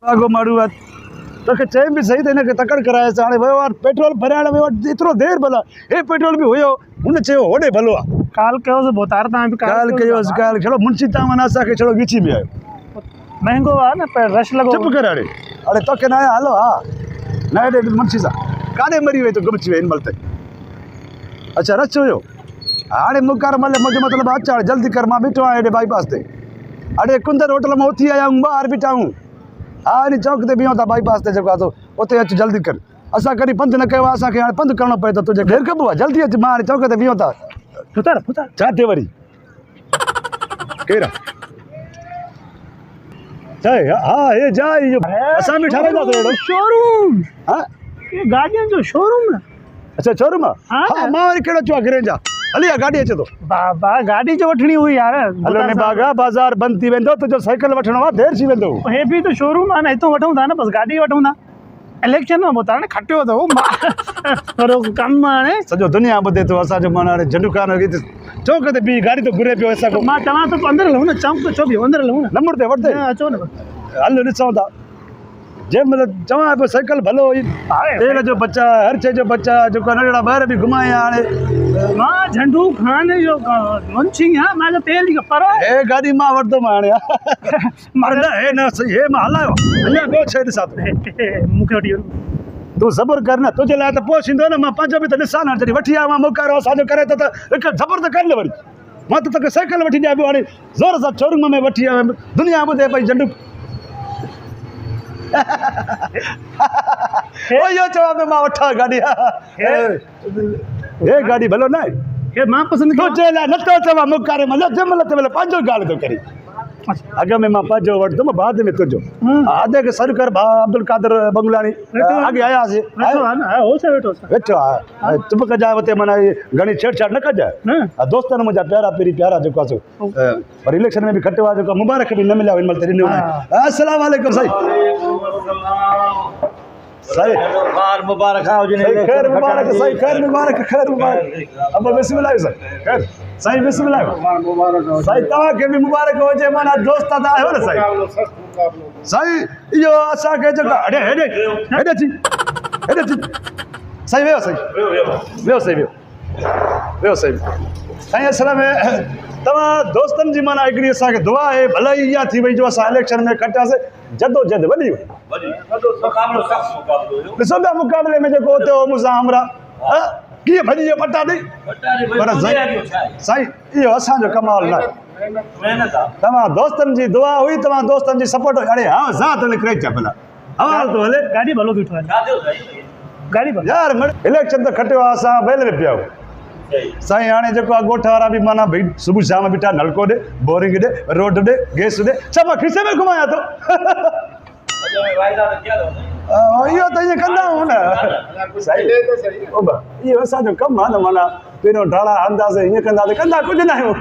आगो मारू तो चैन भी सही थे तकड़ कराए हाँ वो पेट्रोल भराइण में इतरो देर भला हे पेट्रोल भी हुयो उन चयो होड़े भलो काल कयो से बोतार ता काल कयो काल चलो मुंशी तावन आसा के चलो गिची में आयो महंगो आ ना पर रश लगो चुप कर अरे तो के ना हालो हां ना दे मुंशी सा काडे मरी वे तो गमची वे इन मलते अच्छा रच हुयो हाणे मुकार मले मुझे मतलब अच्छा जल्दी कर मां बैठो आए बाईपास ते अरे कुंदर होटल में उठी आया हूं बाहर बिठा हूं हाँ इन चौक ते बीहो था बाईपास ते जेको तो उते अच जल्दी कर असा करी पंध न कयो असा के पंध करणो पे तो तुझे घेर कबो जल्दी अच मां चौक ते बीहो था पुतर पुतर चाते वरी केरा चाहे हां ये जाई जो असा में ठारा जा तो शोरूम हां ये गाड़ियों जो शोरूम ना अच्छा शोरूम हां मां वरी केड़ो चवा करे जा हलिया गाड़ी अचे तो बाबा गाड़ी जो वठणी हुई यार हलो ने बागा बाजार बंद थी वेंदो तुझो साइकिल वठणो आ देर थी वेंदो हे भी तो शोरूम आ ना इतो वठूं था ना बस गाड़ी वठूं था इलेक्शन में बोतार ने खटियो तो करो कम ने सजो दुनिया बुधे तो असा जो माना झंडुकान चौक ते बी गाड़ी तो घुरे पियो ऐसा को मां चवा तो अंदर लहू ना चौक तो चो भी अंदर लहू ना नंबर ते वठदे अचो ना हल ॾिसूं था जे मतलब चवां पियो साइकिल भलो तेल जो बच्चा हर शइ जो बच्चा जेको नंढड़ा ॿार बि घुमाया हाणे मां झंडू खान जो मुंशी हां मां जो तेल की पर हे गाड़ी मां वठंदुमि हाणे मर न हे न सही हे मां हलायो अञा ॿियो शइ ॾिसां थो मूंखे वठी तूं ज़बर कर न तुंहिंजे लाइ त पोइ थींदो न मां पंहिंजो बि त ॾिसां न जॾहिं वठी आयो मां मुकारो असांजो करे त हिकु ज़बर त कर न वरी मां त तोखे साइकिल वठी ॾियां पियो हाणे ज़ोर सां शोरूम में वठी आयो दुनिया ॿुधे पई झंडू यो चवा पे मां वठा गाड़ी हे गाड़ी भलो ना हे मां पसंद तो चला न तो चवा मुकारे मतलब जमल ते मतलब पांचो गाल तो करी आगे में मां पांचो वठदम बाद में तुझो आधे के सर कर अब्दुल कादर बंगलानी आगे आया से बैठो ना हो से बैठो चुप कर जा वते मना घणी छेड़छाड़ न कर जा दोस्तन मुजा प्यारा पेरी प्यारा जो कासो और इलेक्शन में भी खटवा जो मुबारक भी न मिला इन मल तेरी अस्सलाम वालेकुम सही सही खैर मुबारक आओ जी खैर मुबारक सही खैर मुबारक अब बिस्मिल्लाह सही खैर सही बिस्मिल्लाह मुबारक सही तवा के भी मुबारक हो जे माना दोस्त ता आयो न सही सही यो असा के जगह अरे हेडे छी सही वेयो सही वेयो सही सही असल में तवा दोस्तन जी माना एकड़ी असा के दुआ है भलाई या थी वई जो असा इलेक्शन में खटासे जदोजहद वडी ॾिसो था मुक़ाबले में जेको हुते हो मूंसां हमरा कीअं भॼी वियो पटा ॾेई पर साईं इहो असांजो कमाल न तव्हां दोस्तनि जी दुआ हुई तव्हां दोस्तनि जी सपोर्ट अरे हा ज़ात निकिरे चा भला हवाल तो हले गाड़ी भलो बीठो है गाड़ी भलो यार इलेक्शन तो खटियो आहे असां वेल में पिया साईं हाणे जेको आहे ॻोठ वारा बि माना भई सुबुह शाम बीठा नलको ॾे बोरिंग ॾे रोड ॾे गैस ॾे सभु खीसे में घुमाया थो इहो त ईअं कंदा आहियूं न इहो असांजो कमु आहे न माना पहिरियों ढाड़ा हणंदासीं हीअं कंदासीं कंदा कुझु न आहियूं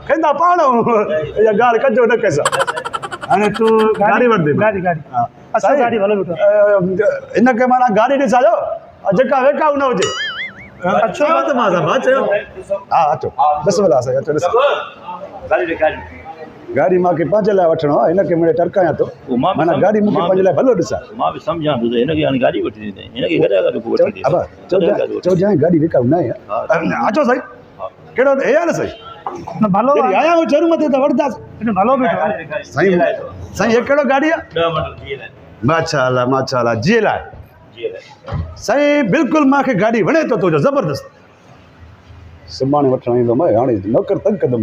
कंदा पाण इहा ॻाल्हि कजो न कंहिंसां हाणे तूं गाड़ी वठंदी गाड़ी असां गाड़ी भलो बीठो हिनखे माना गाड़ी ॾिसायो जेका वेका न हुजे अच्छा त मां बात चयो हा अचो बिस्मिल्लाह साईं अचो ॾिसो गाड़ी मांखे पंहिंजे लाइ वठिणो आहे हिनखे मुंहिंजे टरकायां थो माना गाड़ी मूंखे पंहिंजे लाइ भलो ॾिसां मां बि सम्झां थो हिनखे हाणे गाड़ी वठी ॾींदे हिनखे गॾु चौजांइ गाड़ी विकाऊ न आहे अचो साईं कहिड़ो हे आहे न साईं न भलो आया हूं शोरूम ते त वठंदासीं भलो बीठो साईं हे कहिड़ो गाड़ी आहे माशाअल्लाह जी लाइ साईं बिल्कुलु मूंखे गाड़ी वणे थो तुंहिंजो ज़बरदस्त सुभाणे वठणु ईंदो मां हाणे नौकर तंग कंदो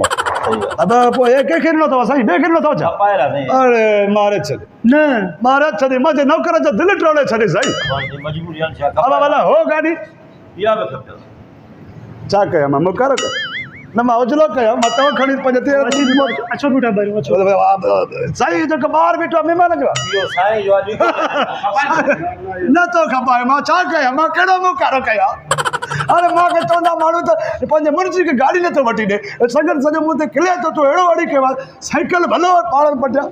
अब पोइ हे कंहिंखे ॾिनो अथव साईं ॿिए खे ॾिनो अथव छा अरे मारे छॾ न मारे छॾे मुंहिंजे नौकर जो दिलि टोड़े छॾे साईं अब भला हो गाड़ी छा कयां मां मुकार न मां उजलो कयो मां तव्हां खणी पंहिंजे अचो बीठा भरियो साईं जेको ॿाहिरि बीठो आहे महिमान जो न थो खपाए मां छा कयां मां कहिड़ो मुकारो कयां अरे मूंखे चवंदा माण्हू त पंहिंजे मुंशी खे गाड़ी नथो वठी ॾे सगन सॼो मूं ते खिले थो तूं अहिड़ो वठी कयो आहे साइकिल भलो पाण पटिया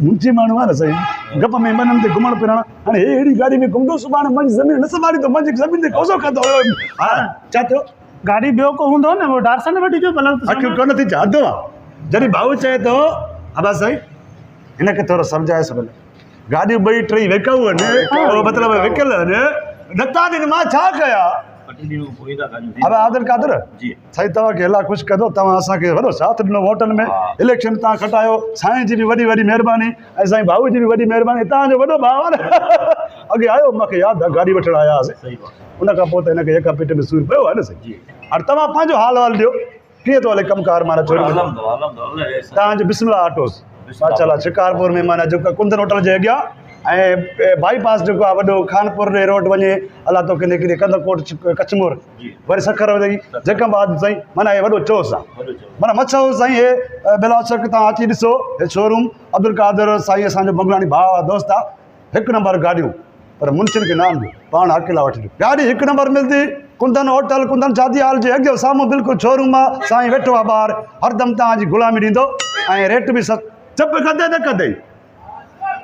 मुंशी माण्हू आहे न साईं गप में मननि ते घुमण फिरण हाणे हे अहिड़ी गाड़ी में घुमंदो सुभाणे मुंहिंजी ज़मीन न संभालींदो मुंहिंजी ज़मीन ते कोसो कंदो हा छा थियो गाड़ी ॿियो को हूंदो न वो डारसन वठी जो भला अखियूं कोन थी चाहंदो आहे जॾहिं भाऊ चए थो अब साईं हिनखे थोरो सम्झाएसि भले गाॾियूं ॿई टई वेकाऊं आहिनि मतिलबु विकियल आहिनि नथा ॾिन मां छा कयां अब आदिल कादर जी साईं तव्हांखे अलाह ख़ुशि कंदो तव्हां असांखे वॾो साथ ॾिनो वोटनि में इलेक्शन तव्हां खटायो साईं जी बि वॾी वॾी महिरबानी ऐं साईं भाऊ जी बि वॾी महिरबानी तव्हांजो वॾो भाउ आहे न अॻे आयो मूंखे यादि आहे गाॾी वठणु आया हुआसीं उन खां पोइ त हिनखे हिक पेट में सूर पियो आहे न साईं हाणे तव्हां पंहिंजो हाल वाल ॾियो कीअं थो हले कमकार माना छोड़ी तव्हांजो बिस्मिल्लाह ऑटोस माशाल्लाह शिकारपुर में माना जेको कुंदन होटल जे अॻियां ऐं बाईपास जेको आहे वॾो खानपुर रोड वञे अलाह तो किने किने कंदरकोट कचमोर वरी सखर वई जकमाबाद साईं माना हे वॾो चोस आहे माना मच्छो साईं हे बिलासक तव्हां अची ॾिसो हे शोरूम अब्दुल कादर साईं असांजो बंगलानी भाउ आहे दोस्त आहे 1 नंबर गाॾियूं पर मुंशिन खे नाम ॾियो पाण अकेला वठी ॾियो गाॾी 1 नंबर मिलंदी कुंदन होटल कुंदन शादी हाल जे अॻियां साम्हूं बिल्कुलु शोरूम आहे साईं वेठो आहे ॿाहिरि हरदम तव्हांजी गुलामी ॾींदो ऐं रेट बि चप कंदे न कंदे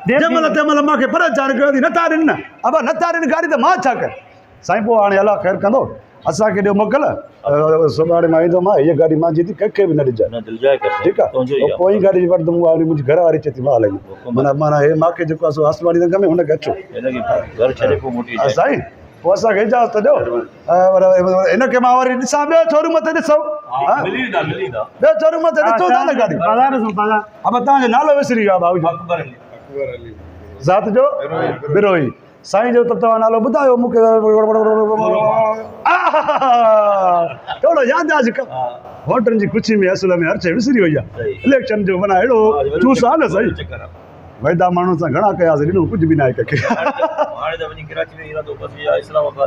जंहिंमहिल तंहिंमहिल मूंखे परेशान कयो अथई नथा ॾिन न अब नथा ॾिन गाॾी त मां छा कयां साईं पोइ हाणे अलाह ख़ैरु कंदो असांखे ॾियो मोकल सुभाणे मां ईंदोमांइ हीअ गाॾी मुंहिंजी थी कंहिंखे बि न ॾिजाए ठीकु आहे पोइ ई गाॾी वठंदुमि उहा वरी मुंहिंजी घर वारी चए थी मां हलाईंदुमि माना हे मूंखे जेको आहे सो आसमानी रंग में हुनखे अचो साईं पोइ असांखे इजाज़त ॾियो हिनखे मां वरी ॾिसां ॿियो शोरूम ते ॾिसो ॿियो शोरूम ते ॾिसो था न गाॾी अब तव्हांजो नालो विसरी वियो आहे भाऊ ज़ात जो बिरोही साईं जो त तव्हां नालो ॿुधायो मूंखे थोरो यादि आहे वोटनि जी ख़ुशी में असुल में हर शइ विसरी वई आहे इलेक्शन जो माना अहिड़ो चूस आहे न साईं वैदा माण्हुनि सां घणा कयासीं ॾिनो कुझु बि न आहे कंहिंखे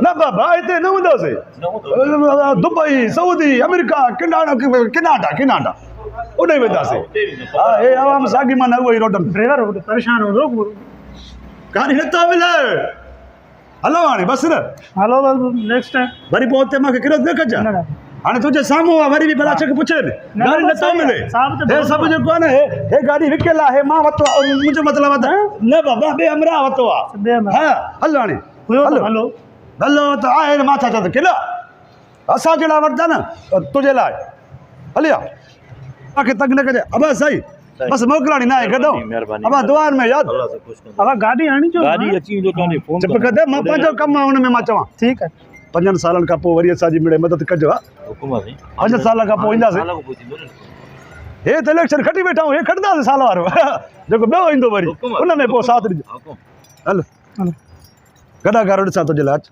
न बाबा हिते न हूंदासीं दुबई सऊदी अमेरिका किनाडा उॾे वेंदासीं हा हे आवाम साॻी माना उहो ई रोडनि ड्राइवर परेशान हूंदो गाॾी नथा मिले हलो हाणे बसि न हलो नेक्स्ट टाइम वरी पोइ हुते मूंखे किरो देखिजां हाणे तुंहिंजे साम्हूं आहे वरी बि भला चक पुछे गाॾी नथो मिले हे सभु जेको आहे न हे गाॾी विकियल आहे हे मां वरितो आहे मुंहिंजो मतिलबु आहे न बाबा ॿिए अमरा वरितो आहे हा हलो हाणे हलो हलो त आहे मां छा चवां किला असांजे लाइ वरिता न तुंहिंजे लाइ हली आहे मूंखे तंग न कजे अब साईं बस मोकिलाणी ना है गदो अब दुआर में याद अब गाड़ी आनी जो गाड़ी अची जो तने फोन चुप कर दे मां पंजो कम उन में मां चवा ठीक है 5 सालन का पो वरी असाजी मिले मदद कजो हुकुम है 5 साल का पो इंदा से हे त इलेक्शन खटी बैठा हे खटदा से साल वारो जो बे इंदो वरी उन में पो साथ हल गदा गारो सा तो जलाच